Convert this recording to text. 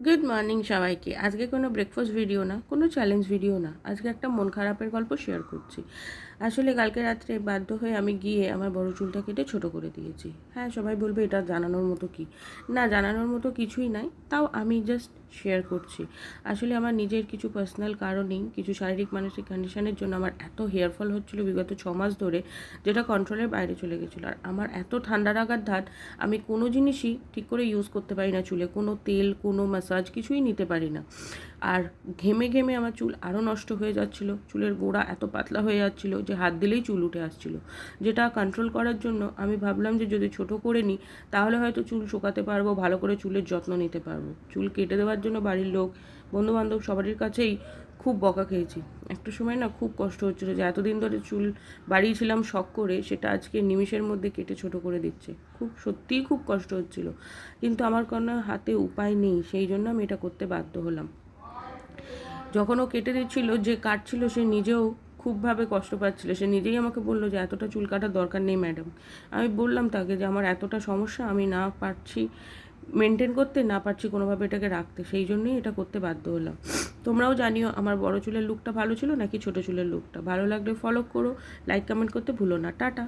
Good morning সবাইকে। আজকে কোনো ব্রেকফাস্ট ভিডিও না, কোনো চ্যালেঞ্জ ভিডিও না, আজকে একটা মন খারাপের গল্প শেয়ার করছি। আসলে কালকে রাত্রে বাধ্য হয়ে আমি গিয়ে আমার বড় চুলটা কেটে ছোট করে দিয়েছি। হ্যাঁ, সবাই বলবে এটা জানানোর মতো কি না, জানানোর মতো কিছুই নাই, তাও আমি জাস্ট শেয়ার করছি। আসলে আমার নিজের কিছু পার্সোনাল কারণেই, কিছু শারীরিক মানসিক কন্ডিশনের জন্য আমার এত হেয়ার ফল হচ্ছিলো বিগত 6 মাস ধরে, যেটা কন্ট্রোলের বাইরে চলে গেছিলো। আর আমার এত ঠান্ডা লাগার ধাত, আমি কোনো জিনিসই ঠিক করে ইউজ করতে পারি না চুলে, কোনো তেল, কোনো ম্যাসাজ কিছুই নিতে পারি না। আর ঘেমে ঘেমে আমার চুল আরও নষ্ট হয়ে যাচ্ছিলো, চুলের গোড়া এত পাতলা হয়ে যাচ্ছিলো যে হাত দিলেই চুল উঠে আসছিলো। যেটা কন্ট্রোল করার জন্য আমি ভাবলাম যে যদি ছোট করে নিই তাহলে হয়তো চুল শুকাতে পারবো, ভালো করে চুলের যত্ন নিতে পারবো। চুল কেটে দেওয়ার জন্য বাড়ির লোক, বন্ধুবান্ধব সবারই কাছেই খুব বকা খেয়েছি। একটা সময় না খুব কষ্ট হচ্ছিলো যে এতদিন ধরে চুল বাড়িয়েছিলাম শখ করে, সেটা আজকে নিমিষের মধ্যে কেটে ছোট করে দিচ্ছে। খুব সত্যিই খুব কষ্ট হচ্ছিলো, কিন্তু আমার কোনো হাতে উপায় নেই, সেই জন্য আমি এটা করতে বাধ্য হলাম। যখন ও কেটে দিচ্ছিল, যে কাটছিল সে নিজেও খুবভাবে কষ্ট পাচ্ছিল। সে নিজেই আমাকে বললো যে এতটা চুল কাটার দরকার নেই ম্যাডাম। আমি বললাম তাকে যে আমার এতটা সমস্যা, আমি না পারছি মেনটেন করতে, না পারছি কোনোভাবে এটাকে রাখতে, সেই জন্যই এটা করতে বাধ্য হলাম। তোমরাও জানিও আমার বড় চুলের লুকটা ভালো ছিল নাকি ছোট চুলের লুকটা। ভালো লাগলে ফলো করো, লাইক কমেন্ট করতে ভুলো না। টাটা।